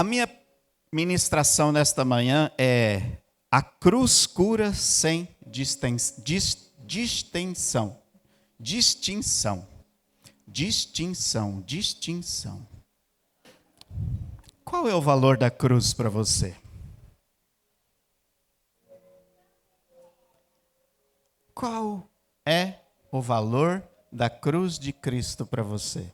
A minha ministração nesta manhã é: a cruz cura sem distinção. Qual é o valor da cruz para você? Qual é o valor da cruz de Cristo para você?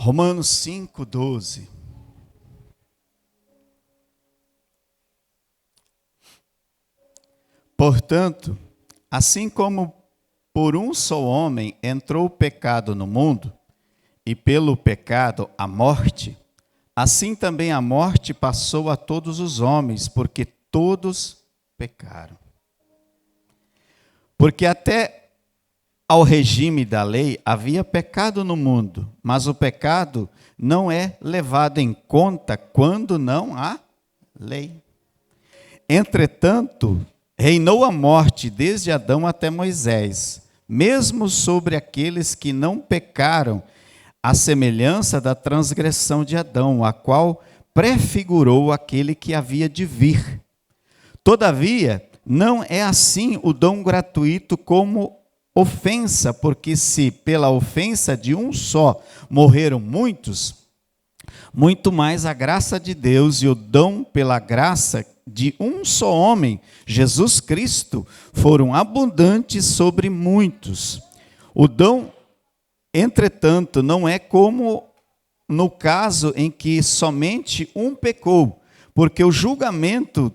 Romanos 5:12. Portanto, assim como por um só homem entrou o pecado no mundo, e pelo pecado a morte, assim também a morte passou a todos os homens, porque todos pecaram. Porque até ao regime da lei havia pecado no mundo, mas o pecado não é levado em conta quando não há lei. Entretanto, reinou a morte desde Adão até Moisés, mesmo sobre aqueles que não pecaram, à semelhança da transgressão de Adão, a qual prefigurou aquele que havia de vir. Todavia, não é assim o dom gratuito como ofensa, porque se pela ofensa de um só morreram muitos, muito mais a graça de Deus e o dom pela graça de um só homem, Jesus Cristo, foram abundantes sobre muitos. O dom, entretanto, não é como no caso em que somente um pecou, porque o julgamento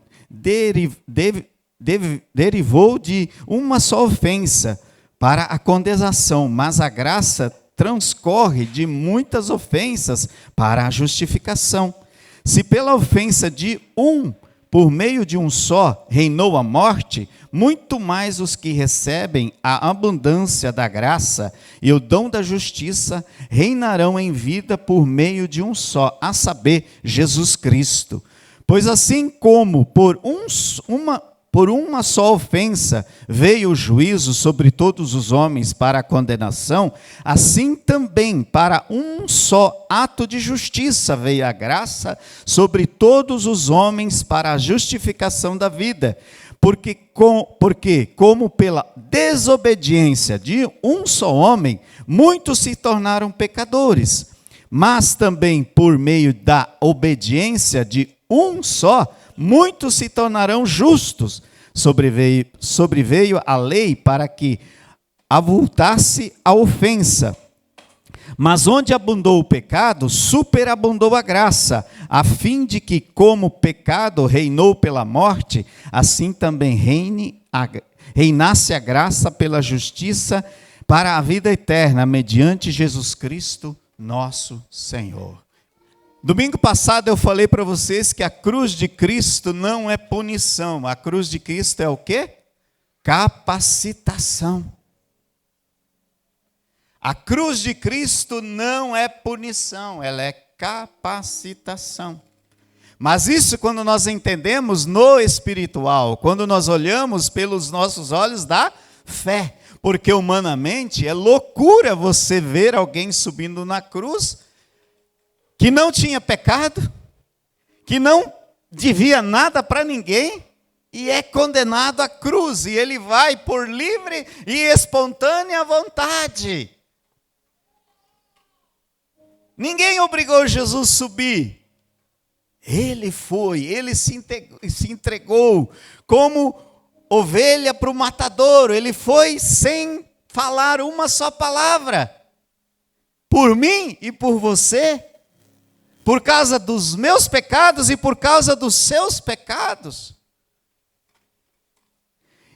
derivou de uma só ofensa para a condenação, mas a graça transcorre de muitas ofensas para a justificação. Se pela ofensa de um, por meio de um só, reinou a morte, muito mais os que recebem a abundância da graça e o dom da justiça reinarão em vida por meio de um só, a saber, Jesus Cristo. Pois assim como por uma só ofensa veio o juízo sobre todos os homens para a condenação, assim também para um só ato de justiça veio a graça sobre todos os homens para a justificação da vida. Porque como pela desobediência de um só homem, muitos se tornaram pecadores, mas também por meio da obediência de um só, muitos se tornarão justos. Sobreveio a lei para que avultasse a ofensa. Mas onde abundou o pecado, superabundou a graça, a fim de que, como o pecado reinou pela morte, assim também reinasse a graça pela justiça para a vida eterna, mediante Jesus Cristo, nosso Senhor. Domingo passado eu falei para vocês que a cruz de Cristo não é punição. A cruz de Cristo é o quê? Capacitação. A cruz de Cristo não é punição, ela é capacitação. Mas isso quando nós entendemos no espiritual, quando nós olhamos pelos nossos olhos da fé. Porque humanamente é loucura você ver alguém subindo na cruz que não tinha pecado, que não devia nada para ninguém, e é condenado à cruz, e ele vai por livre e espontânea vontade. Ninguém obrigou Jesus a subir. Ele foi, ele se entregou como ovelha para o matadouro, ele foi sem falar uma só palavra. Por mim e por você, por causa dos meus pecados e por causa dos seus pecados.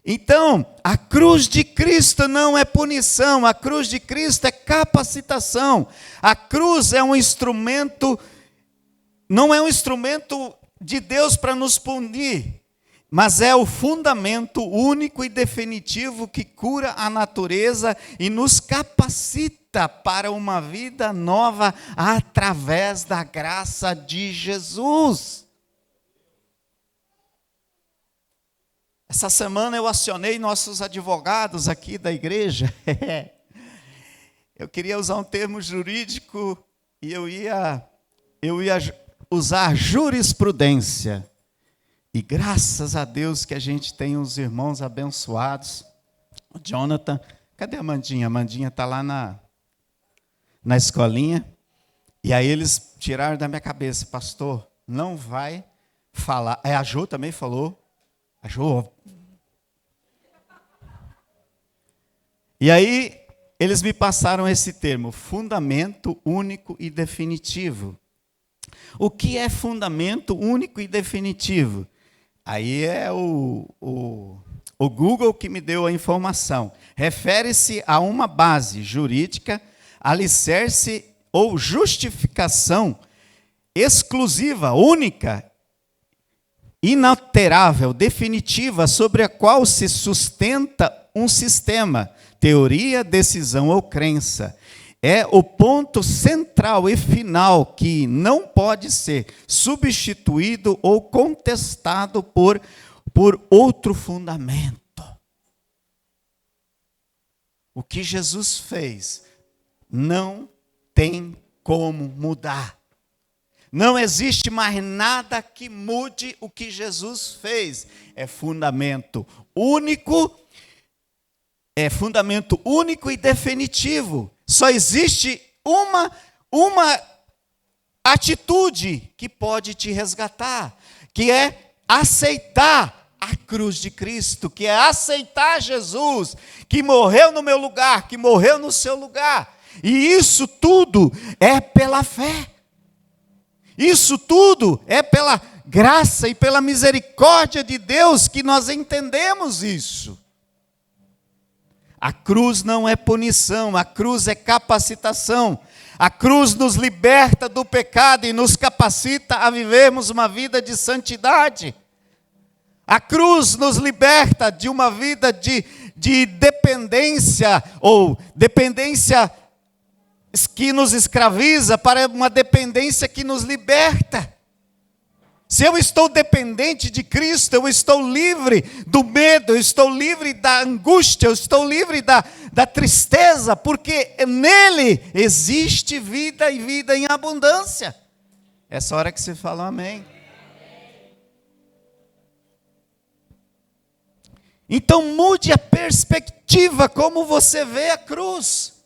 Então, a cruz de Cristo não é punição, a cruz de Cristo é capacitação. A cruz é um instrumento, não é um instrumento de Deus para nos punir, mas é o fundamento único e definitivo que cura a natureza e nos capacita para uma vida nova através da graça de Jesus. Essa semana eu acionei nossos advogados aqui da igreja. Eu queria usar um termo jurídico e eu ia usar jurisprudência. E graças a Deus que a gente tem uns irmãos abençoados. O Jonathan, cadê a Amandinha? A Amandinha está lá na escolinha. E aí eles tiraram da minha cabeça, pastor, não vai falar. A Jo também falou. A Jo. E aí eles me passaram esse termo, fundamento único e definitivo. O que é fundamento único e definitivo? Aí é o Google que me deu a informação. Refere-se a uma base jurídica, alicerce ou justificação exclusiva, única, inalterável, definitiva, sobre a qual se sustenta um sistema, teoria, decisão ou crença. É o ponto central e final que não pode ser substituído ou contestado por outro fundamento. O que Jesus fez não tem como mudar. Não existe mais nada que mude o que Jesus fez. É fundamento único e definitivo. Só existe uma atitude que pode te resgatar, que é aceitar a cruz de Cristo, que é aceitar Jesus, que morreu no meu lugar, que morreu no seu lugar. E isso tudo é pela fé. Isso tudo é pela graça e pela misericórdia de Deus que nós entendemos isso. A cruz não é punição, a cruz é capacitação. A cruz nos liberta do pecado e nos capacita a vivermos uma vida de santidade. A cruz nos liberta de uma vida de dependência, ou dependência que nos escraviza, para uma dependência que nos liberta. Se eu estou dependente de Cristo, eu estou livre do medo, eu estou livre da angústia, eu estou livre da tristeza, porque nele existe vida e vida em abundância. Essa hora que você fala amém. Então mude a perspectiva como você vê a cruz.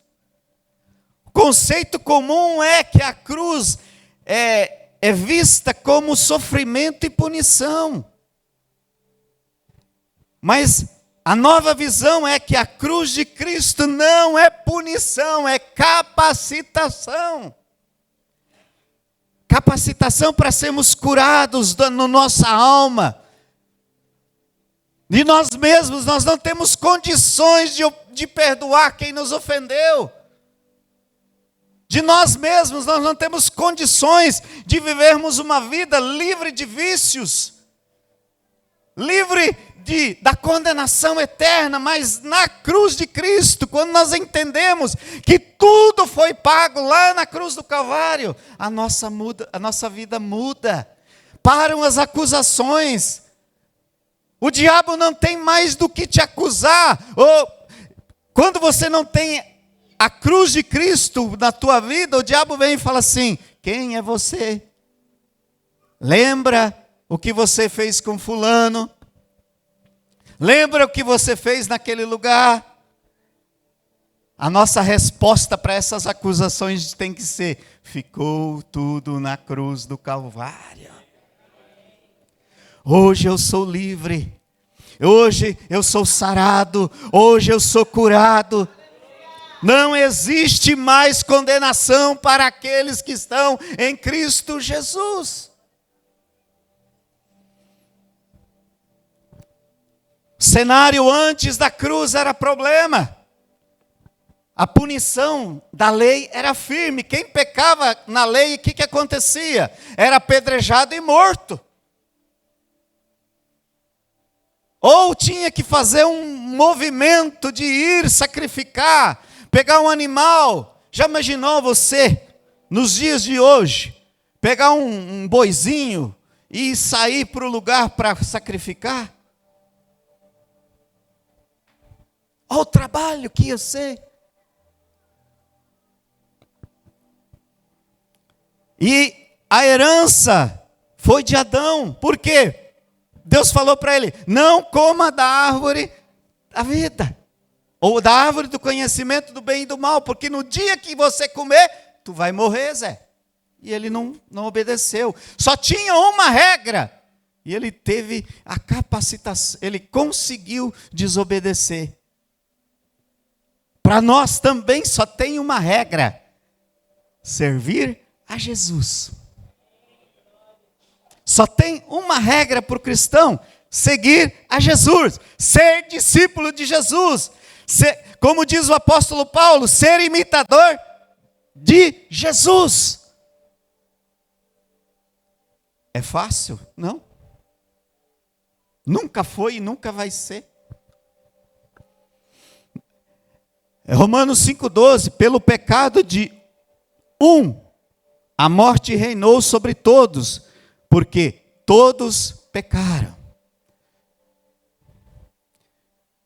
O conceito comum é que a cruz é vista como sofrimento e punição. Mas a nova visão é que a cruz de Cristo não é punição, é capacitação. Capacitação para sermos curados na nossa alma. De nós mesmos, nós não temos condições de perdoar quem nos ofendeu. De nós mesmos, nós não temos condições de vivermos uma vida livre de vícios, livre da condenação eterna, mas na cruz de Cristo, quando nós entendemos que tudo foi pago lá na cruz do Calvário, a nossa vida muda, param as acusações, o diabo não tem mais do que te acusar, ou quando você não tem a cruz de Cristo na tua vida, o diabo vem e fala assim: quem é você? Lembra o que você fez com fulano? Lembra o que você fez naquele lugar? A nossa resposta para essas acusações tem que ser: ficou tudo na cruz do Calvário. Hoje eu sou livre. Hoje eu sou sarado. Hoje eu sou curado. Não existe mais condenação para aqueles que estão em Cristo Jesus. O cenário antes da cruz era problema. A punição da lei era firme. Quem pecava na lei, o que acontecia? Era apedrejado e morto. Ou tinha que fazer um movimento de ir sacrificar, pegar um animal. Já imaginou você, nos dias de hoje, pegar um boizinho e sair para o lugar para sacrificar? trabalho que ia ser. E a herança foi de Adão. Por quê? Deus falou para ele: não coma da árvore da vida, ou da árvore do conhecimento do bem e do mal, porque no dia que você comer, tu vai morrer, Zé. E ele não obedeceu. Só tinha uma regra. E ele teve a capacitação, ele conseguiu desobedecer. Para nós também só tem uma regra: servir a Jesus. Só tem uma regra para o cristão: seguir a Jesus, ser discípulo de Jesus. Como diz o apóstolo Paulo, ser imitador de Jesus. É fácil? Não. Nunca foi e nunca vai ser. Romanos 5,12, pelo pecado de um, a morte reinou sobre todos, porque todos pecaram.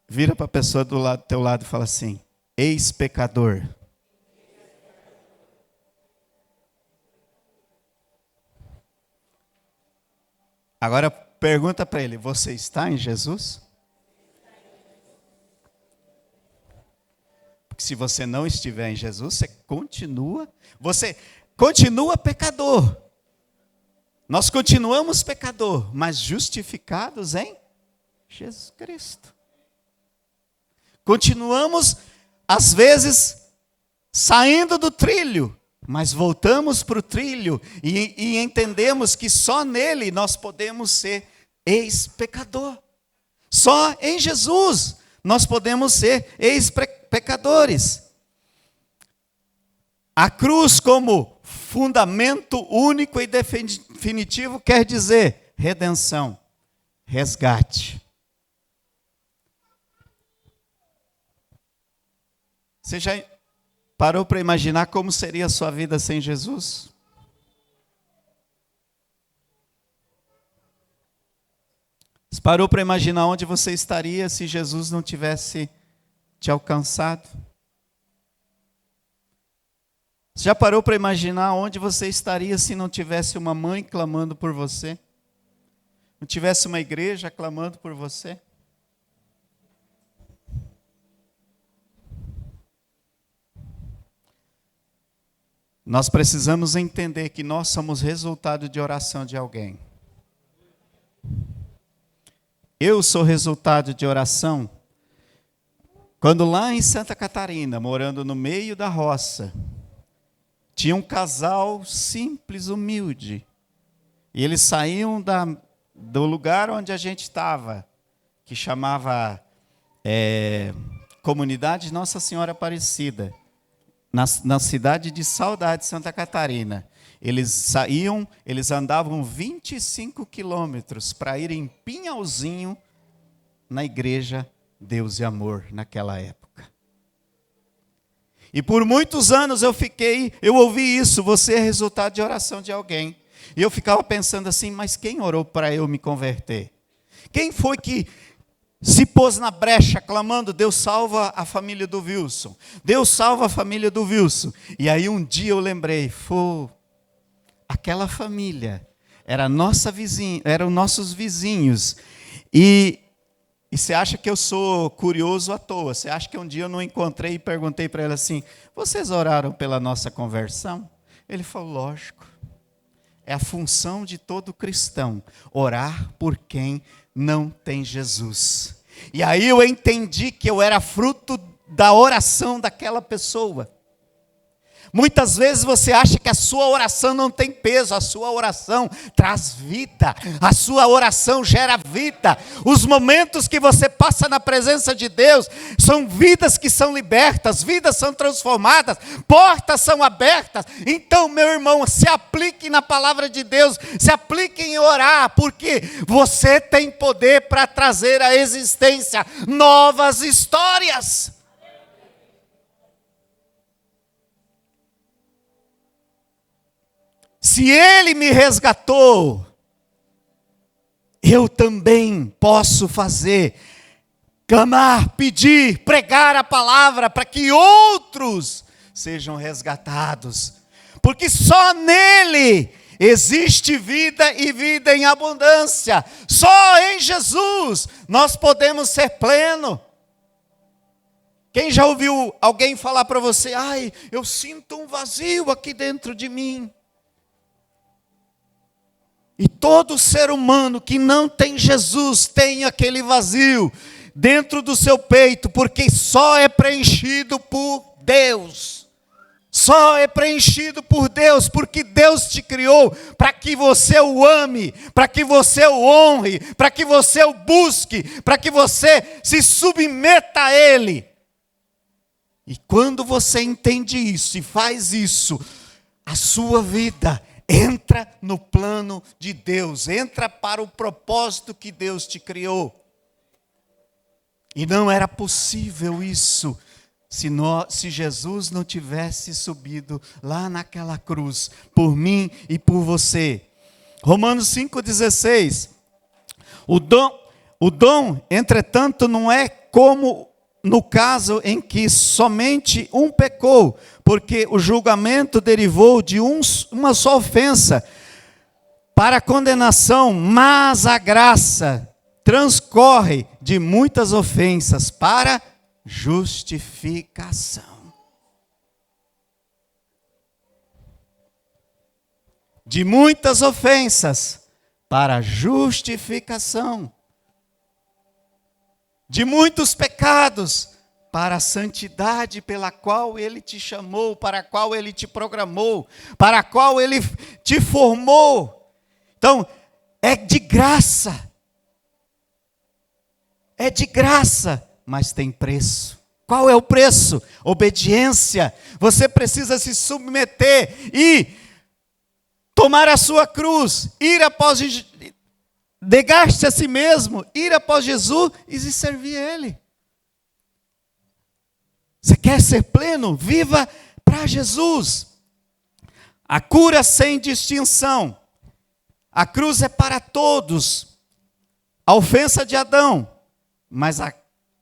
Vira para a pessoa do teu lado e fala assim: ex-pecador. Agora pergunta para ele: você está em Jesus? Porque se você não estiver em Jesus, você continua pecador. Nós continuamos pecador, mas justificados em Jesus Cristo. Continuamos, às vezes, saindo do trilho, mas voltamos para o trilho e entendemos que só nele nós podemos ser ex-pecador. Só em Jesus nós podemos ser ex-pecadores. A cruz como fundamento único e definitivo quer dizer redenção, resgate. Você já parou para imaginar como seria a sua vida sem Jesus? Você parou para imaginar onde você estaria se Jesus não tivesse te alcançado? Você já parou para imaginar onde você estaria se não tivesse uma mãe clamando por você? Não tivesse uma igreja clamando por você? Nós precisamos entender que nós somos resultado de oração de alguém. Eu sou resultado de oração quando lá em Santa Catarina, morando no meio da roça, tinha um casal simples, humilde. E eles saíam do lugar onde a gente estava, que chamava Comunidade Nossa Senhora Aparecida, na cidade de Saudade, Santa Catarina. Eles andavam 25 quilômetros para ir em Pinhalzinho, na igreja Deus e Amor, naquela época. E por muitos anos eu ouvi isso: você é resultado de oração de alguém. E eu ficava pensando assim: mas quem orou para eu me converter? Quem foi que se pôs na brecha clamando: Deus salva a família do Wilson, Deus salva a família do Wilson? E aí um dia eu lembrei: aquela família era nossa vizinha, eram nossos vizinhos. E você acha que eu sou curioso à toa? Você acha que um dia eu não encontrei e perguntei para ele assim: vocês oraram pela nossa conversão? Ele falou: lógico. É a função de todo cristão, orar por quem não tem Jesus. E aí eu entendi que eu era fruto da oração daquela pessoa. Muitas vezes você acha que a sua oração não tem peso, a sua oração traz vida, a sua oração gera vida. Os momentos que você passa na presença de Deus são vidas que são libertas, vidas são transformadas, portas são abertas. Então, meu irmão, se aplique na palavra de Deus, se aplique em orar, porque você tem poder para trazer à existência novas histórias. Se Ele me resgatou, eu também posso fazer clamar, pedir, pregar a palavra para que outros sejam resgatados. Porque só nele existe vida e vida em abundância. Só em Jesus nós podemos ser pleno. Quem já ouviu alguém falar para você: ai, eu sinto um vazio aqui dentro de mim? E todo ser humano que não tem Jesus tem aquele vazio dentro do seu peito, porque só é preenchido por Deus. Só é preenchido por Deus, porque Deus te criou para que você o ame, para que você o honre, para que você o busque, para que você se submeta a Ele. E quando você entende isso e faz isso, a sua vida entra no plano de Deus, entra para o propósito que Deus te criou. E não era possível isso se Jesus não tivesse subido lá naquela cruz, por mim e por você. Romanos 5,16. O dom, entretanto, não é como no caso em que somente um pecou, porque o julgamento derivou de uma só ofensa para a condenação, mas a graça transcorre de muitas ofensas para justificação. De muitas ofensas para justificação. De muitos pecados para a santidade pela qual Ele te chamou, para a qual Ele te programou, para a qual Ele te formou. Então, é de graça. É de graça, mas tem preço. Qual é o preço? Obediência. Você precisa se submeter e tomar a sua cruz, ir após negar-se a si mesmo, ir após Jesus e se servir a Ele. Você quer ser pleno? Viva para Jesus. A cura sem distinção. A cruz é para todos. A ofensa de Adão, mas a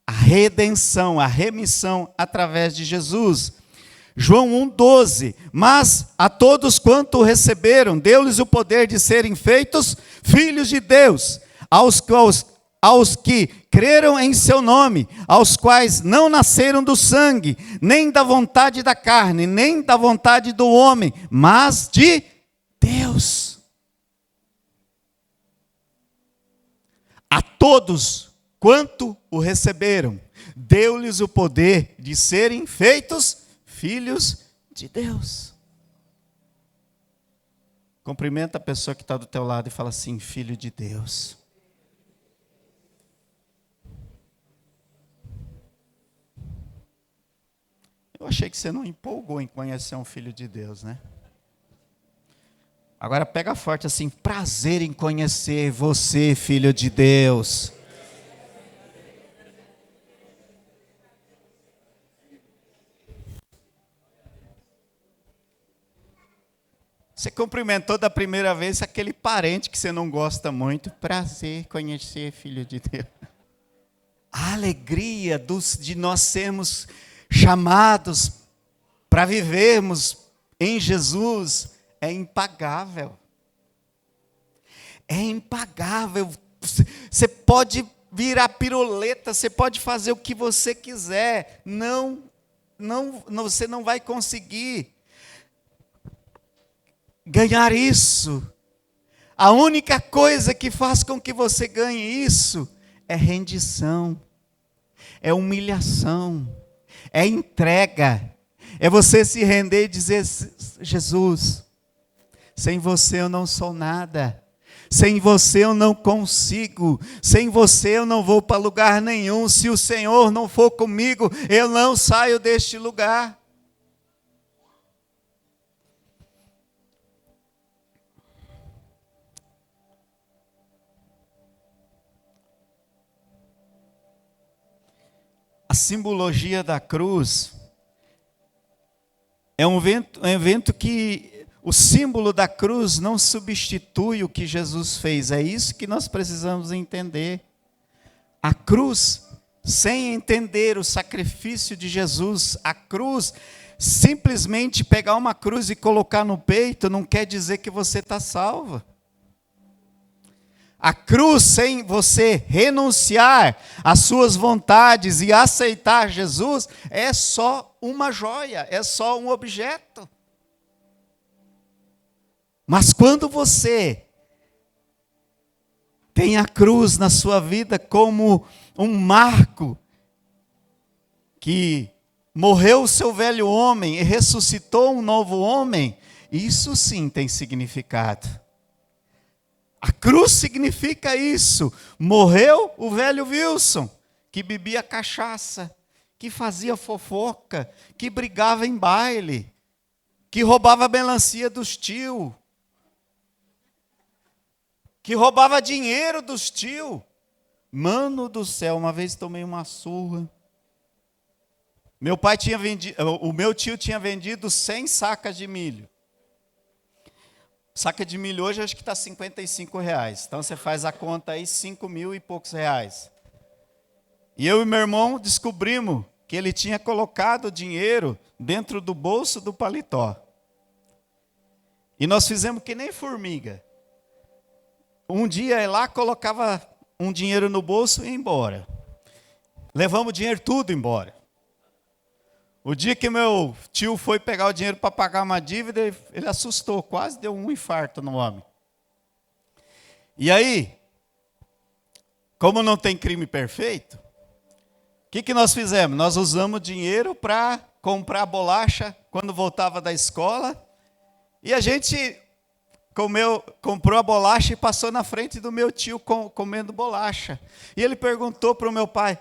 redenção, a remissão através de Jesus. João 1,12, mas a todos quanto o receberam, deu-lhes o poder de serem feitos filhos de Deus, aos que creram em seu nome, aos quais não nasceram do sangue, nem da vontade da carne, nem da vontade do homem, mas de Deus. A todos quanto o receberam, deu-lhes o poder de serem feitos filhos de Deus. Cumprimenta a pessoa que está do teu lado e fala assim: filho de Deus. Eu achei que você não empolgou em conhecer um filho de Deus, né? Agora pega forte assim: prazer em conhecer você, filho de Deus. Você cumprimentou da primeira vez aquele parente que você não gosta muito. Prazer conhecer, filho de Deus. A alegria de nós sermos chamados para vivermos em Jesus é impagável. É impagável. Você pode virar piruleta, você pode fazer o que você quiser. Você não vai conseguir ganhar isso. A única coisa que faz com que você ganhe isso é rendição, é humilhação, é entrega, é você se render e dizer: Jesus, sem você eu não sou nada, sem você eu não consigo, sem você eu não vou para lugar nenhum, se o Senhor não for comigo, eu não saio deste lugar. A simbologia da cruz é um evento que o símbolo da cruz não substitui o que Jesus fez. É isso que nós precisamos entender. A cruz sem entender o sacrifício de Jesus. A cruz, simplesmente pegar uma cruz e colocar no peito, não quer dizer que você está salvo. A cruz, sem você renunciar às suas vontades e aceitar Jesus, é só uma joia, é só um objeto. Mas quando você tem a cruz na sua vida como um marco que morreu o seu velho homem e ressuscitou um novo homem, isso sim tem significado. A cruz significa isso. Morreu o velho Wilson, que bebia cachaça, que fazia fofoca, que brigava em baile, que roubava a melancia dos tios, que roubava dinheiro dos tios. Mano do céu, uma vez tomei uma surra. O meu tio tinha vendido 100 sacas de milho. Saca de milho hoje acho que está R$55. Então você faz a conta aí, 5 mil e poucos reais. E eu e meu irmão descobrimos que ele tinha colocado o dinheiro dentro do bolso do paletó. E nós fizemos que nem formiga. Um dia ele lá colocava um dinheiro no bolso e ia embora. Levamos o dinheiro tudo embora. O dia que meu tio foi pegar o dinheiro para pagar uma dívida, ele assustou, quase deu um infarto no homem. E aí, como não tem crime perfeito, o que nós fizemos? Nós usamos dinheiro para comprar bolacha quando voltava da escola, e a gente comprou a bolacha e passou na frente do meu tio comendo bolacha. E ele perguntou para o meu pai,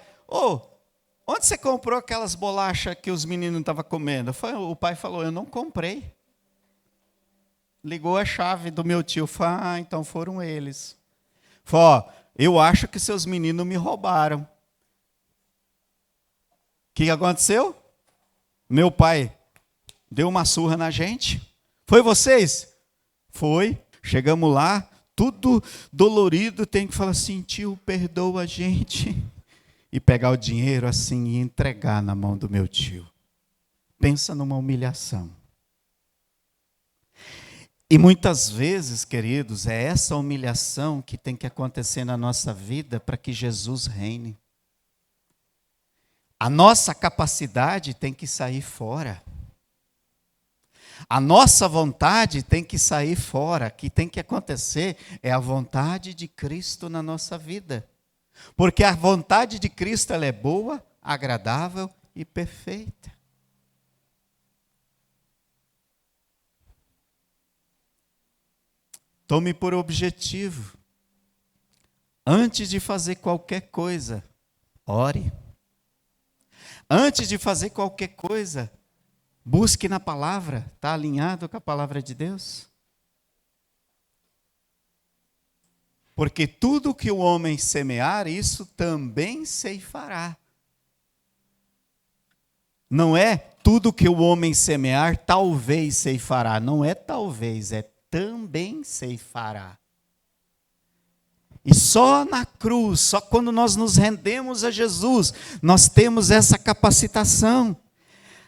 onde você comprou aquelas bolachas que os meninos estavam comendo? O pai falou, eu não comprei. Ligou a chave do meu tio, falou, então foram eles. Falou, eu acho que seus meninos me roubaram. O que aconteceu? Meu pai deu uma surra na gente. Foi vocês? Foi. Chegamos lá, tudo dolorido, tem que falar assim, tio, perdoa a gente. E pegar o dinheiro assim e entregar na mão do meu tio. Pensa numa humilhação. E muitas vezes, queridos, é essa humilhação que tem que acontecer na nossa vida para que Jesus reine. A nossa capacidade tem que sair fora. A nossa vontade tem que sair fora. O que tem que acontecer é a vontade de Cristo na nossa vida. Porque a vontade de Cristo ela é boa, agradável e perfeita. Tome por objetivo, antes de fazer qualquer coisa, ore. Antes de fazer qualquer coisa, busque na palavra. Está alinhado com a palavra de Deus? Porque tudo que o homem semear, isso também ceifará. Não é tudo que o homem semear, talvez ceifará. Não é talvez, é também ceifará. E só na cruz, só quando nós nos rendemos a Jesus, nós temos essa capacitação.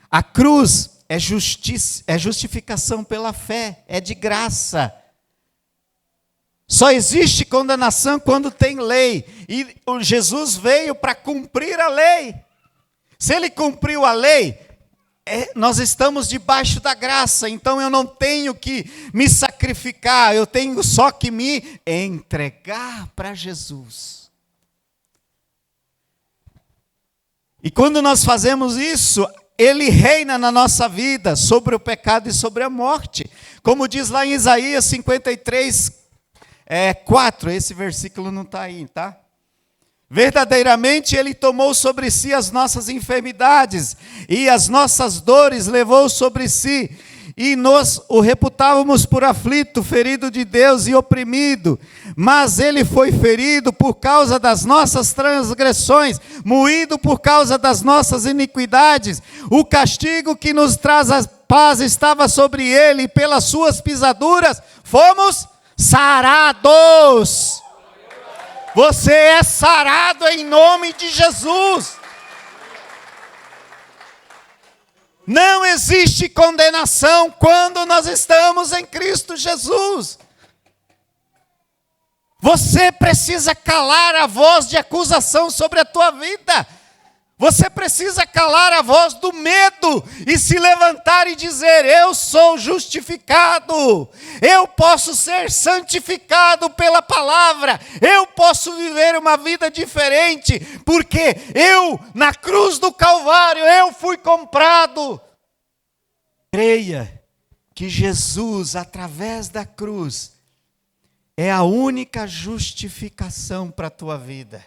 A cruz é justificação pela fé, é de graça. Só existe condenação quando tem lei. E Jesus veio para cumprir a lei. Se ele cumpriu a lei, nós estamos debaixo da graça. Então eu não tenho que me sacrificar, eu tenho só que me entregar para Jesus. E quando nós fazemos isso, ele reina na nossa vida sobre o pecado e sobre a morte. Como diz lá em Isaías 53, 4, esse versículo não está aí, tá? Verdadeiramente ele tomou sobre si as nossas enfermidades e as nossas dores levou sobre si, e nós o reputávamos por aflito, ferido de Deus e oprimido, mas ele foi ferido por causa das nossas transgressões, moído por causa das nossas iniquidades. O castigo que nos traz a paz estava sobre ele, e pelas suas pisaduras fomos sarados. Você é sarado em nome de Jesus. Não existe condenação quando nós estamos em Cristo Jesus. Você precisa calar a voz de acusação sobre a tua vida. Você precisa calar a voz do medo e se levantar e dizer: eu sou justificado, eu posso ser santificado pela palavra, eu posso viver uma vida diferente, porque eu, na cruz do Calvário, eu fui comprado. Creia que Jesus, através da cruz, é a única justificação para a tua vida.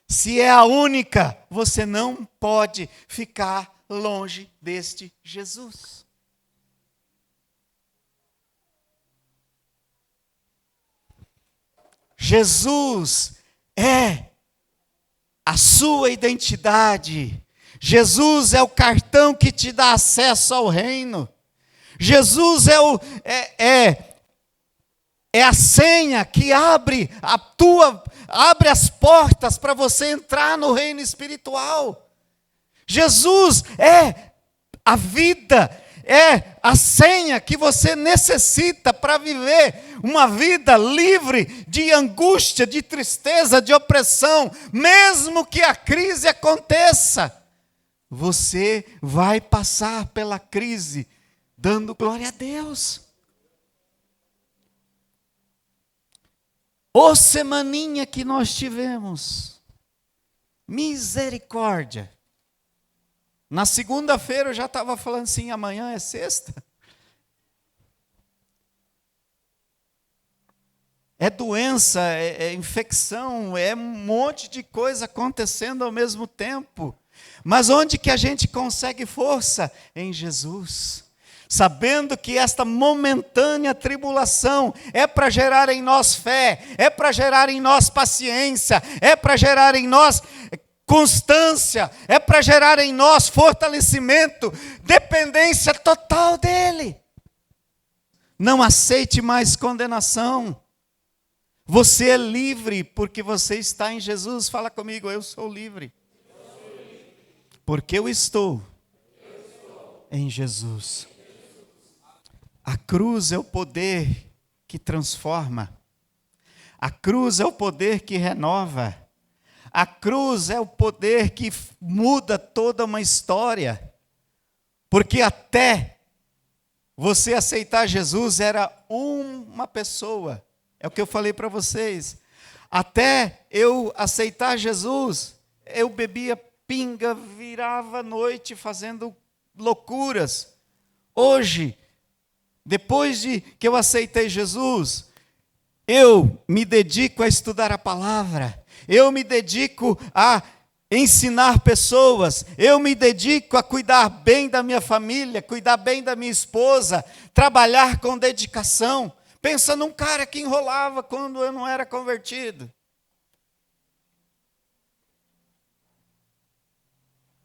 Se é a única, você não pode ficar longe deste Jesus. Jesus é a sua identidade. Jesus é o cartão que te dá acesso ao reino. Jesus é a senha que abre as portas para você entrar no reino espiritual. Jesus é a vida, é a senha que você necessita para viver uma vida livre de angústia, de tristeza, de opressão. Mesmo que a crise aconteça, você vai passar pela crise dando glória a Deus. Ô semaninha que nós tivemos, misericórdia. Na segunda-feira eu já estava falando assim, amanhã é sexta. É doença, é infecção, é um monte de coisa acontecendo ao mesmo tempo. Mas onde que a gente consegue força? Em Jesus. Sabendo que esta momentânea tribulação é para gerar em nós fé, é para gerar em nós paciência, é para gerar em nós constância, é para gerar em nós fortalecimento, dependência total dEle. Não aceite mais condenação. Você é livre porque você está em Jesus. Fala comigo, eu sou livre. Porque eu estou em Jesus. A cruz é o poder que transforma. A cruz é o poder que renova. A cruz é o poder que muda toda uma história. Porque até você aceitar Jesus era uma pessoa. É o que eu falei para vocês. Até eu aceitar Jesus, eu bebia pinga, virava à noite fazendo loucuras. Hoje, depois de que eu aceitei Jesus, eu me dedico a estudar a palavra, eu me dedico a ensinar pessoas, eu me dedico a cuidar bem da minha família, cuidar bem da minha esposa, trabalhar com dedicação. Pensa num cara que enrolava quando eu não era convertido.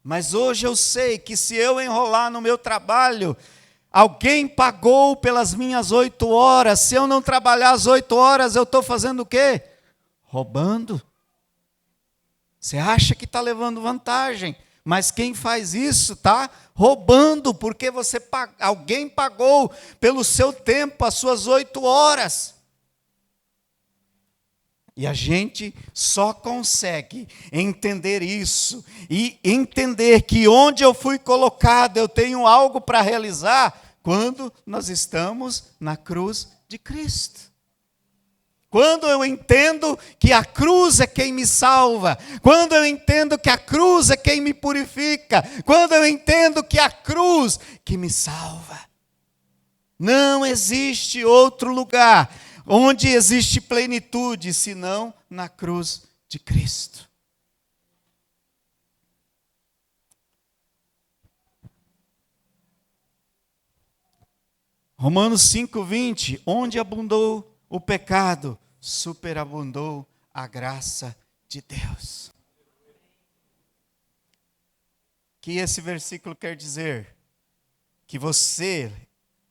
Mas hoje eu sei que se eu enrolar no meu trabalho, alguém pagou pelas minhas 8 horas. Se eu não trabalhar as 8 horas, eu estou fazendo o quê? Roubando. Você acha que está levando vantagem, mas quem faz isso está roubando, porque alguém pagou pelo seu tempo, as suas 8 horas. E a gente só consegue entender isso e entender que onde eu fui colocado, eu tenho algo para realizar, quando nós estamos na cruz de Cristo. Quando eu entendo que a cruz é quem me salva, quando eu entendo que a cruz é quem me purifica, quando eu entendo que a cruz que me salva. Não existe outro lugar onde existe plenitude, senão na cruz de Cristo. Romanos 5:20, onde abundou o pecado, superabundou a graça de Deus. O que esse versículo quer dizer? Que você,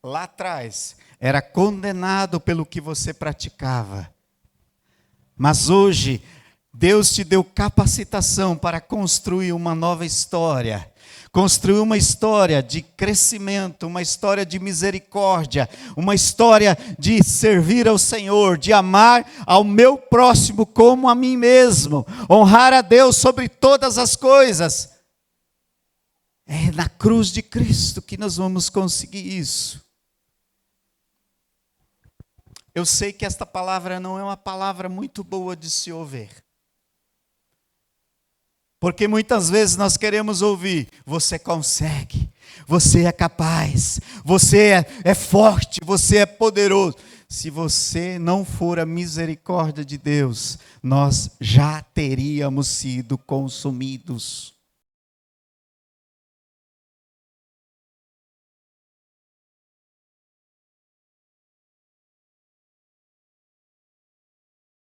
lá atrás, era condenado pelo que você praticava. Mas hoje, Deus te deu capacitação para construir uma nova história. Construir uma história de crescimento, uma história de misericórdia, uma história de servir ao Senhor, de amar ao meu próximo como a mim mesmo, honrar a Deus sobre todas as coisas. É na cruz de Cristo que nós vamos conseguir isso. Eu sei que esta palavra não é uma palavra muito boa de se ouvir. Porque muitas vezes nós queremos ouvir, você consegue, você é capaz, você é forte, você é poderoso. Se você não for a misericórdia de Deus, nós já teríamos sido consumidos.